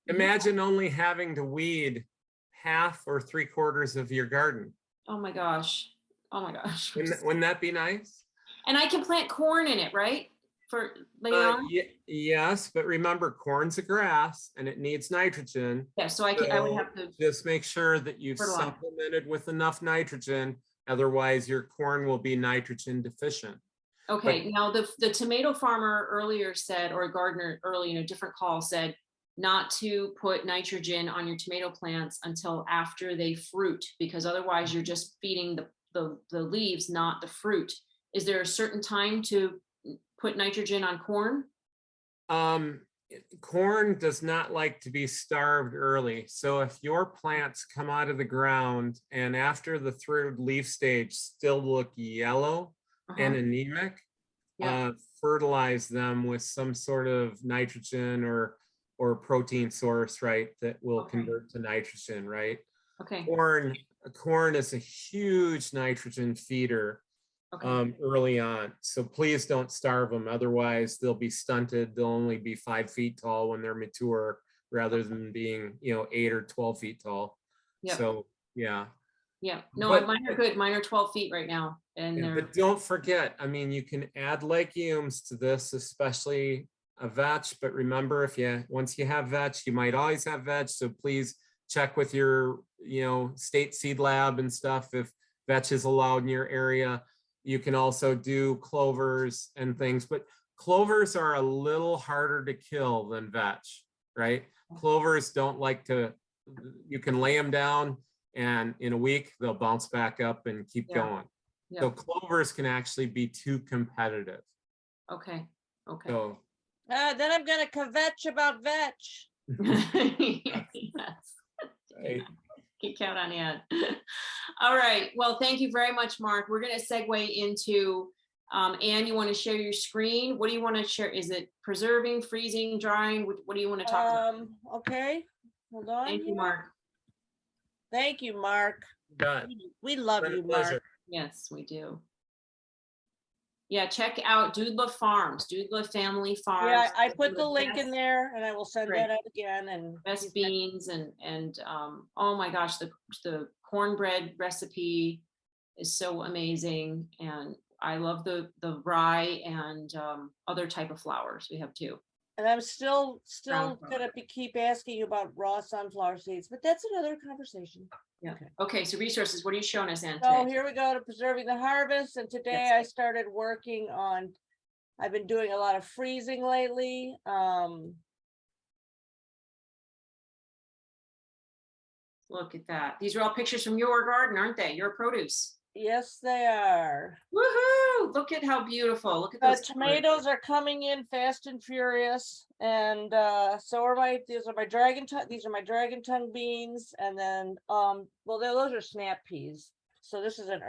Imagine only having to weed half or 3/4 of your garden. Oh my gosh. Oh my gosh. Wouldn't that be nice? And I can plant corn in it, right? For later on? Yes, but remember, corn's a grass and it needs nitrogen. Yeah, so I would have to just make sure that you've fertilize. supplemented with enough nitrogen. Otherwise, your corn will be nitrogen deficient. Okay, now the tomato farmer earlier said, or a gardener early in a different call said, not to put nitrogen on your tomato plants until after they fruit, because otherwise you're just feeding the leaves, not the fruit. Is there a certain time to put nitrogen on corn? Corn does not like to be starved early. So if your plants come out of the ground and after the third leaf stage still look yellow and anemic, fertilize them with some sort of nitrogen or protein source, right? That will convert to nitrogen, right? Okay. Corn is a huge nitrogen feeder. Early on. So please don't starve them. Otherwise they'll be stunted. They'll only be 5 feet tall when they're mature rather than being, 8 or 12 feet tall. Yep. So, yeah. Yeah. No, mine are good. Mine are 12 feet right now. But don't forget, I mean, you can add legumes to this, especially a vetch. But remember, once you have vetch, you might always have vetch. So please check with your, state seed lab and stuff if vetch is allowed in your area. You can also do clovers and things, but clovers are a little harder to kill than vetch, right? Clovers don't like to, you can lay them down and in a week they'll bounce back up and keep going. Yeah. So clovers can actually be too competitive. Okay. So then I'm gonna kvetch about vetch. Yes. Right. Keep count on Ann. All right. Well, thank you very much, Mark. We're going to segue into Ann. You want to share your screen? What do you want to share? Is it preserving, freezing, drying? What do you want to talk about? Okay. Hold on. Thank you, Mark. Thank you, Mark. We love you, Mark. Yes, we do. Yeah, check out Doudlah Farms, Doudlah Family Farms. Yeah, I put the link in there and I will send that out again. And best beans and oh my gosh, the cornbread recipe is so amazing. And I love the rye and other type of flours we have too. And I'm still gonna keep asking you about raw sunflower seeds, but that's another conversation. Yeah. Okay. So resources, what are you showing us, Ann? So here we go to preserving the harvest. And today I started working on, I've been doing a lot of freezing lately. Look at that. These are all pictures from your garden, aren't they? Your produce. Yes, they are. Woohoo! Look at how beautiful. Look at The those colors. tomatoes are coming in fast and furious, and so are these are my dragon tongue beans, and then well, those are snap peas. So this is an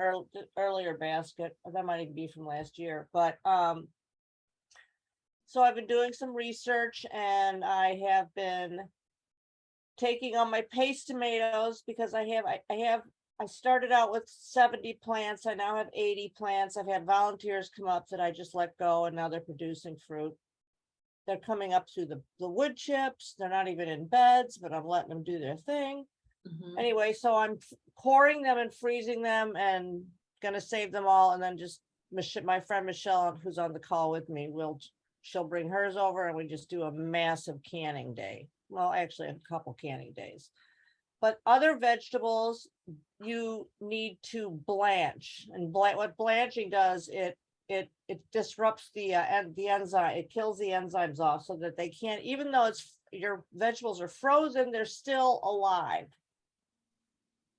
earlier basket. That might even be from last year, but so I've been doing some research, and I have been taking on my paste tomatoes because I started out with 70 plants. I now have 80 plants. I've had volunteers come up that I just let go, and now they're producing fruit. They're coming up through the wood chips. They're not even in beds, but I'm letting them do their thing. Mhm. Anyway, so I'm coring them and freezing them and gonna save them all. And then just my friend Michelle, who's on the call with me, she'll bring hers over, and we just do a massive canning day. Well, actually a couple canning days. But other vegetables, you need to blanch, and what blanching does, it disrupts the enzyme. It kills the enzymes off so that they can't, even though your vegetables are frozen, they're still alive.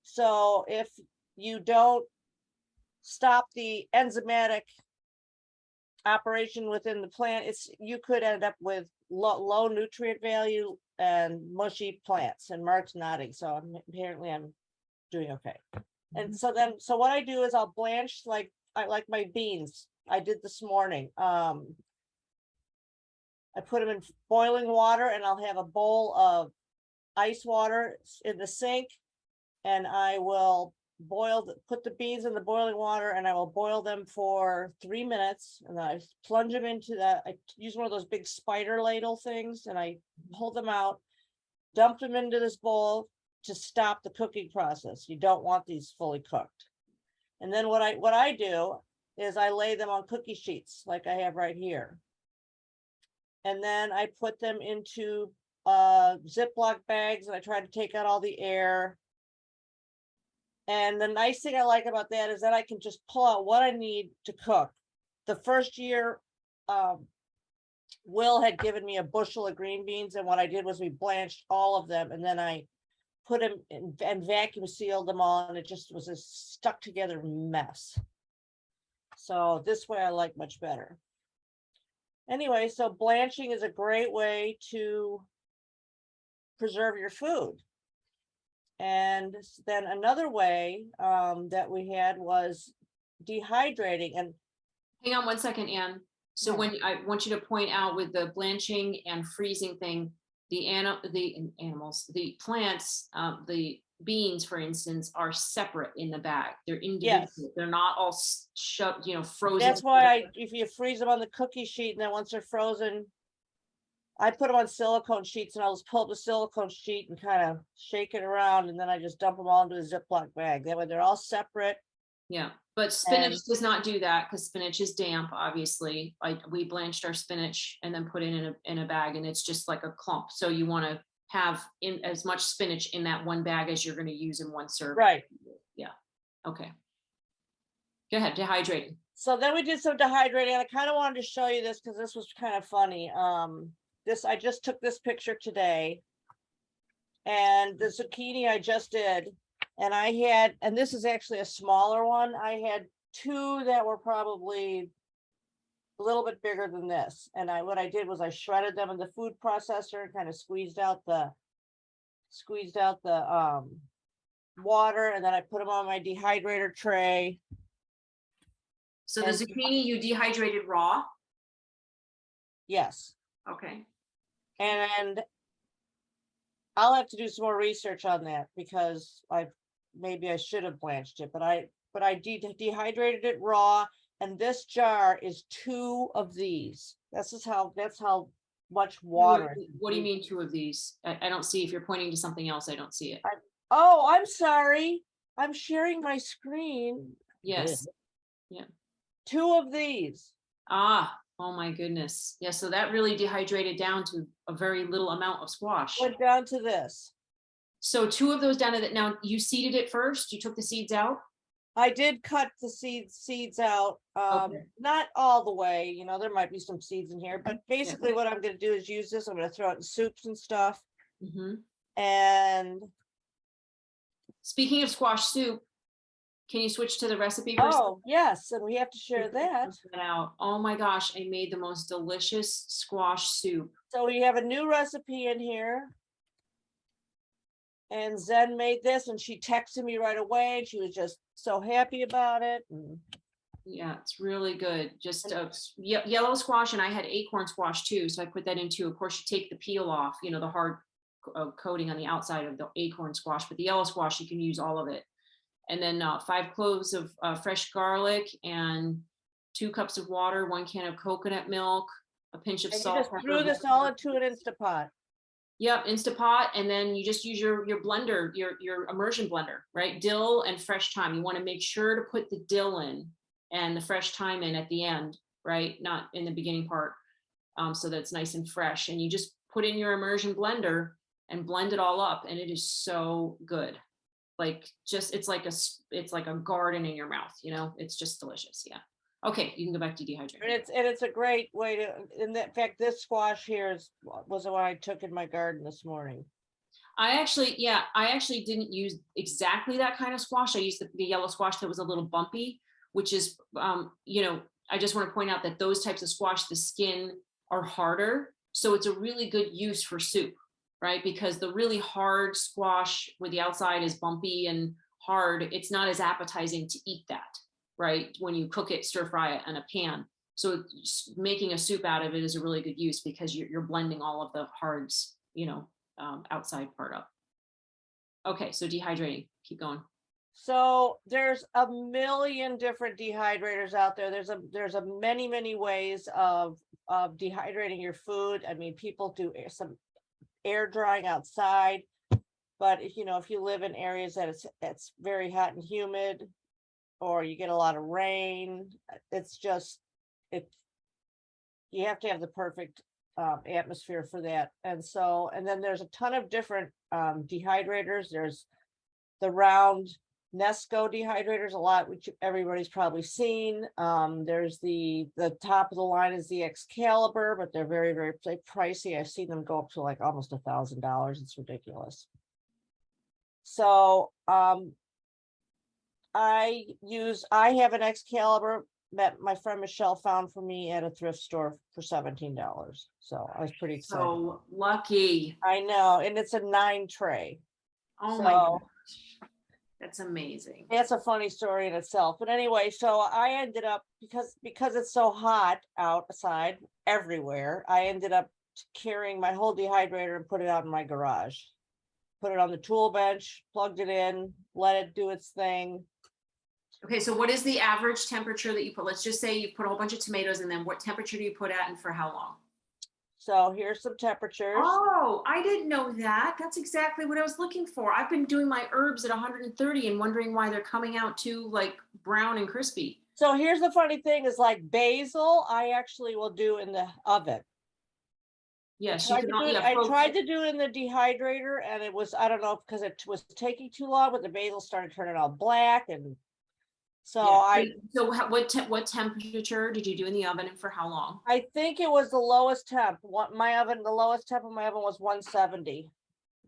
So if you don't stop the enzymatic operation within the plant, you could end up with low nutrient value and mushy plants. And Mark's nodding, so apparently I'm doing okay. And so what I do is I'll blanch, like I like my beans. I did this morning. I put them in boiling water, and I'll have a bowl of ice water in the sink, and I will put the beans in the boiling water, and I will boil them for 3 minutes, and I plunge them into I use one of those big spider ladle things, and I pull them out, dump them into this bowl to stop the cooking process. You don't want these fully cooked. And then what I do is I lay them on cookie sheets like I have right here. And then I put them into Ziploc bags, and I try to take out all the air. And the nice thing I like about that is that I can just pull out what I need to cook. The first year, Will had given me a bushel of green beans, and what I did was we blanched all of them, and then I put them in and vacuum sealed them all, and it just was a stuck together mess. So this way I like much better. Anyway, so blanching is a great way to preserve your food. And then another way that we had was dehydrating. And Hang on 1 second, Anne. So Yeah. when I want you to point out with the blanching and freezing thing, the animals, the plants, the beans, for instance, are separate in the bag. They're individual. Yes. They're not all shoved, frozen. That's why if you freeze them on the cookie sheet, and then once they're frozen, I put them on silicone sheets, and I'll just pull up the silicone sheet and kind of shake it around, and then I just dump them all into a Ziploc bag. That way they're all separate. Yeah, but spinach And- does not do that because spinach is damp, obviously. We blanched our spinach and then put it in a bag, and it's just like a clump. So you want to have in as much spinach in that one bag as you're going to use in one serving. Right. Yeah. Okay. Go ahead. Dehydrating. So then we did some dehydrating, and I kind of wanted to show you this because this was kind of funny. I just took this picture today, and the zucchini I just did, and and this is actually a smaller one. I had 2 that were probably a little bit bigger than this. And what I did was I shredded them in the food processor and kind of squeezed out the water, and then I put them on my dehydrator tray. So the And- zucchini you dehydrated raw. Yes. Okay. And I'll have to do some more research on that because maybe I should have blanched it, but I dehydrated it raw, and this jar is 2 of these. That's how much water. What do you mean 2 of these? I don't see. If you're pointing to something else, I don't see it. Oh, I'm sorry. I'm sharing my screen. Yes. Yeah. 2 of these. Oh my goodness. Yeah, so that really dehydrated down to a very little amount of squash. Went down to this. So 2 of those down to that. Now you seeded it first. You took the seeds out. I did cut the seeds out. Okay. Not all the way, there might be some seeds in here, but basically what I'm going to do is use this. I'm going to throw it in soups and stuff. Mm-hmm. And Speaking of squash soup, Can you switch to the recipe for Oh, yes, and we have to share that. out? Oh my gosh, I made the most delicious squash soup. So we have a new recipe in here. And Zen made this and she texted me right away. And she was just so happy about it. And Yeah, it's really good. Just yellow squash, and I had acorn squash too. So I put that in too. Of course, you take the peel off, you know, the hard coating on the outside of the acorn squash, but the yellow squash, you can use all of it. And then 5 cloves of fresh garlic and 2 cups of water, 1 can of coconut milk, a pinch of you salt. just threw this all into an Instapot. Yep, Instapot, and then you just use your blender, your immersion blender, right? Dill and fresh thyme. You want to make sure to put the dill in and the fresh thyme in at the end, right? Not in the beginning part, so that it's nice and fresh. And you just put in your immersion blender and blend it all up, and it is so good. Like it's like a garden in your mouth, you know. It's just delicious. Yeah. Okay, you can go back to dehydrating. And it's a great way to. In fact, this squash here was the one I took in my garden this morning. I actually didn't use exactly that kind of squash. I used the yellow squash that was a little bumpy, which is, you know, I just want to point out that those types of squash, the skin are harder. So it's a really good use for soup, right? Because the really hard squash where the outside is bumpy and hard, it's not as appetizing to eat that, right? When you cook it, stir fry it in a pan. So making a soup out of it is a really good use because you're blending all of the hards, you know, outside part up. Okay, so dehydrating, keep going. So there's a million different dehydrators out there. There's a many ways of dehydrating your food. I mean, people do some air drying outside, but if you live in areas that it's very hot and humid, or you get a lot of rain, you have to have the perfect atmosphere for that. And then there's a ton of different dehydrators. There's the round Nesco dehydrators, a lot which everybody's probably seen. There's the top of the line is the Excalibur, but they're very pricey. I've seen them go up to like almost $1,000. It's ridiculous. So I have an Excalibur that my friend Michelle found for me at a thrift store for $17. So I was pretty excited. So lucky. I know, and it's a 9 tray. Oh my gosh. That's amazing. That's a funny story in itself. But anyway, so I ended up, because it's so hot outside everywhere, I ended up carrying my whole dehydrator and put it out in my garage. Put it on the tool bench, plugged it in, let it do its thing. Okay, so what is the average temperature that you put? Let's just say you put a whole bunch of tomatoes, and then what temperature do you put at and for how long? So here's some temperatures. Oh, I didn't know that. That's exactly what I was looking for. I've been doing my herbs at 130 and wondering why they're coming out too like brown and crispy. So here's the funny thing is, like basil, I actually will do in the oven. Yes, I tried to do it in the dehydrator, and it was, I don't know, because it was taking too long, but the basil started turning all black. And so what temperature did you do in the oven and for how long? I think it was the lowest temp. The lowest temp of my oven was 170.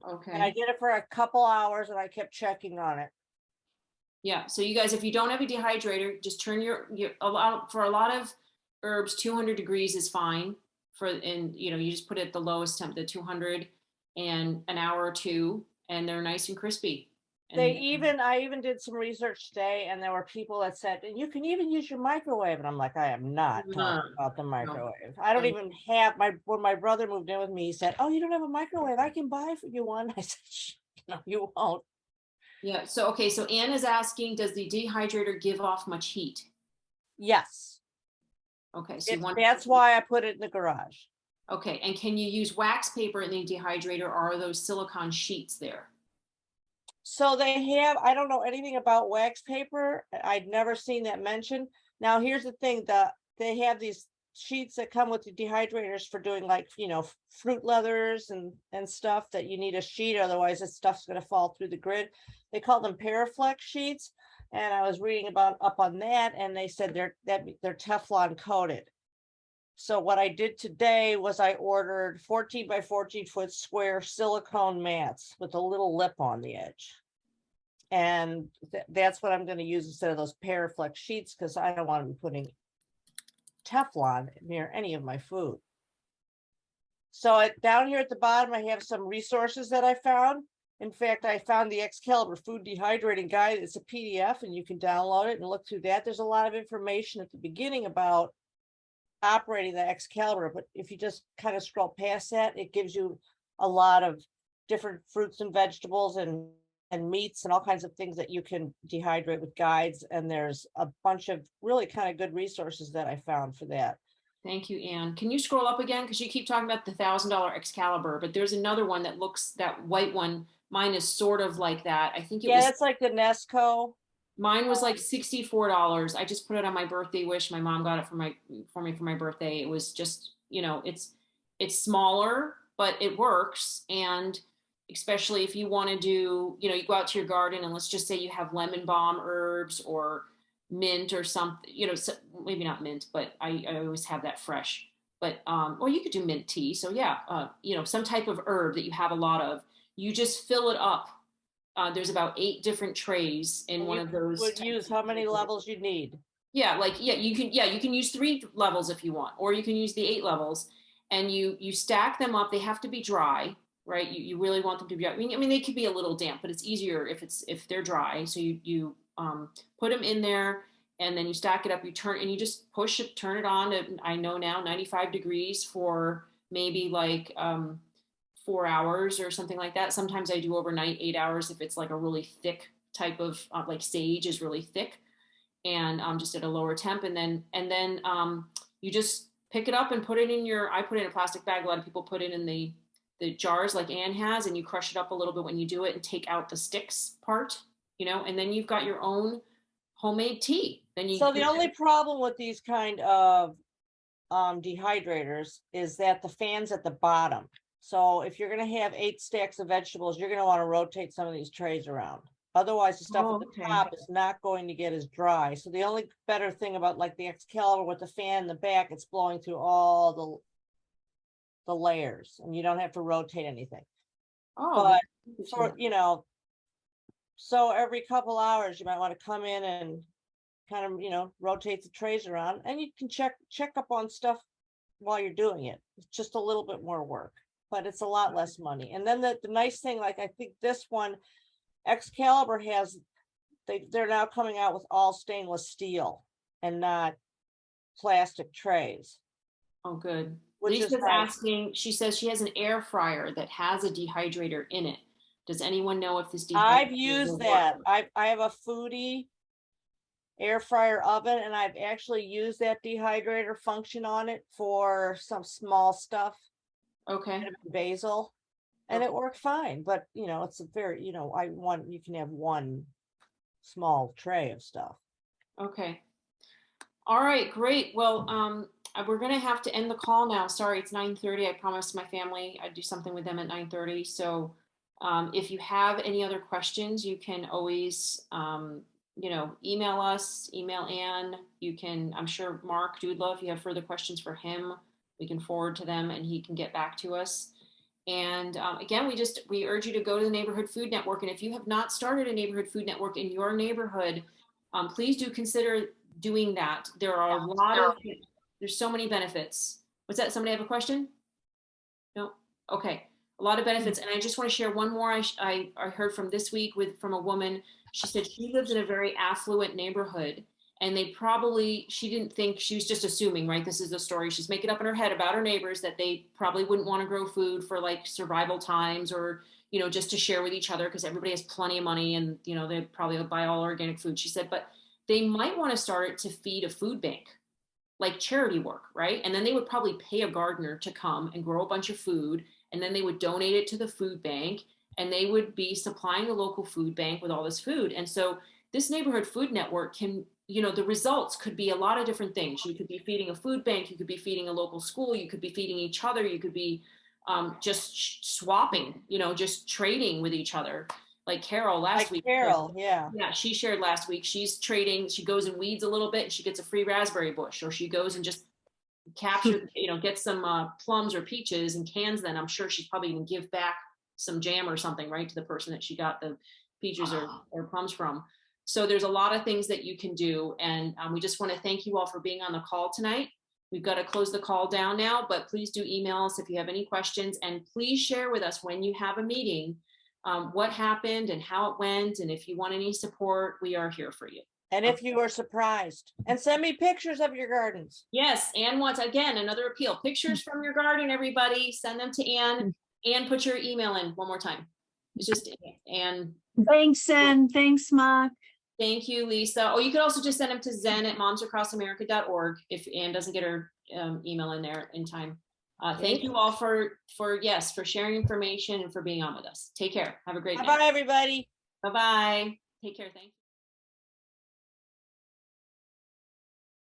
Okay. And I did it for a couple hours, and I kept checking on it. Yeah. So you guys, if you don't have a dehydrator, just turn for a lot of herbs, 200 degrees is fine. You just put it at the lowest temp, the 200, and an hour or two, and they're nice and crispy. I even did some research today, and there were people that said, and you can even use your microwave. And I'm like, I am not talking about the microwave. I don't even have when my brother moved in with me, he said, oh, you don't have a microwave? I can buy for you one. I said, no, you won't. Yeah. So, okay. So Anne is asking, does the dehydrator give off much heat? Yes. Okay. So that's why I put it in the garage. Okay. And can you use wax paper in the dehydrator, or are those silicone sheets there? So I don't know anything about wax paper. I'd never seen that mentioned. Now, here's the thing, they have these sheets that come with the dehydrators for doing fruit leathers and stuff that you need a sheet. Otherwise, this stuff's going to fall through the grid. They call them Paraflex sheets. And I was reading up on that, and they said they're Teflon coated. So what I did today was I ordered 14 by 14 foot square silicone mats with a little lip on the edge. And that's what I'm going to use instead of those Paraflex sheets, because I don't want to be putting Teflon near any of my food. So down here at the bottom, I have some resources that I found. In fact, I found the Excalibur Food Dehydrating Guide. It's a PDF and you can download it and look through that. There's a lot of information at the beginning about operating the Excalibur, but if you just kind of scroll past that, it gives you a lot of different fruits and vegetables and meats and all kinds of things that you can dehydrate with guides. And there's a bunch of really kind of good resources that I found for that. Thank you, Anne. Can you scroll up again? Because you keep talking about the $1,000 Excalibur, but there's another one that looks, that white one, mine is sort of like that. I think it was. Yeah, it's like the Nesco. Mine was like $64. I just put it on my birthday wish. My mom got it for me for my birthday. It was just, you know, it's smaller, but it works. And especially if you want to do, you know, you go out to your garden and let's just say you have lemon balm herbs or mint or something, you know, so maybe not mint, but I always have that fresh. But or you could do mint tea. So yeah, you know, some type of herb that you have a lot of, you just fill it up. There's about 8 different trays in one of those. Would use how many levels you need. Yeah, like you can use 3 levels if you want, or you can use the 8 levels, and you stack them up. They have to be dry, right? You really want them to be dry. I mean they could be a little damp, but it's easier if they're dry. So you put them in there, and then you stack it up. You turn and you just push it, turn it on to, I know now, 95 degrees for maybe like 4 hours or something like that. Sometimes I do overnight 8 hours if it's like a really thick type of like sage is really thick, and just at a lower temp. And then you just pick it up and put it in I put it in a plastic bag. A lot of people put it in the jars like Anne has, and you crush it up a little bit when you do it and take out the sticks part, you know, and then you've got your own homemade tea. Then you. So the only problem with these kind of dehydrators is that the fan's at the bottom. So if you're going to have 8 stacks of vegetables, you're going to want to rotate some of these trays around. Otherwise, the stuff at the top is not going to get as dry. So the only better thing about like the Excalibur with the fan in the back, it's blowing through all the layers, and you don't have to rotate anything. But for, you know, so every couple hours, you might want to come in and kind of, you know, rotate the trays around, and you can check up on stuff while you're doing it. It's just a little bit more work, but it's a lot less money. And then the nice thing, like I think this one, Excalibur has, they're now coming out with all stainless steel and not plastic trays. Oh, good. Lisa's Lisa's asking, she says she has an air fryer that has a dehydrator in it. Does anyone know if this dehydrator? I've used that. I have a Foodie air fryer oven, and I've actually used that dehydrator function on it for some small stuff. Okay. Basil, and it worked fine. But you know, it's a very, you know, you can have one small tray of stuff. Okay. All right, great. Well, we're gonna have to end the call now. Sorry, it's 9:30. I promised my family I'd do something with them at 9:30. So if you have any other questions, you can always you know, email us, email Anne. You can, I'm sure Mark Doudlah, if you have further questions for him, we can forward to them and he can get back to us. And again, we urge you to go to the Neighborhood Food Network. And if you have not started a Neighborhood Food Network in your neighborhood, please do consider doing that. There are there's so many benefits. What's that? Somebody have a question? No? Okay. A lot of benefits. And I just want to share one more I heard from this week from a woman. She said she lives in a very affluent neighborhood, and she didn't think, she was just assuming, right? This is the story she's making up in her head about her neighbors, that they probably wouldn't want to grow food for like survival times, or, you know, just to share with each other because everybody has plenty of money and, you know, they probably buy all organic food. She said, but they might want to start it to feed a food bank, like charity work, right? And then they would probably pay a gardener to come and grow a bunch of food, and then they would donate it to the food bank, and they would be supplying the local food bank with all this food. And so this Neighborhood Food Network can, you know, the results could be a lot of different things. You could be feeding a food bank, you could be feeding a local school, you could be feeding each other, you could be just swapping, you know, just trading with each other. Like Carol last week. Carol, yeah. Yeah, she shared last week. She's trading, she goes and weeds a little bit and she gets a free raspberry bush, or she goes and just captures, you know, gets some plums or peaches and cans. Then I'm sure she's probably going to give back some jam or something, right, to the person that she got the peaches or plums from. So there's a lot of things that you can do. And we just want to thank you all for being on the call tonight. We've got to close the call down now, but please do email us if you have any questions, and please share with us when you have a meeting, what happened and how it went. And if you want any support, we are here for you. And if you are surprised, and send me pictures of your gardens. Yes, Ann wants, again, another appeal. Pictures from your garden, everybody. Send them to Ann. Ann, put your email in one more time. It's just Ann. Thanks, Ann. Thanks, Mark. Thank you, Lisa. Oh, you could also just send them to zen@momsacrossamerica.org if Ann doesn't get her email in there in time. Thank you all for sharing information and for being on with us. Take care. Have a great night. Bye, everybody. Bye-bye. Take care. Thank you.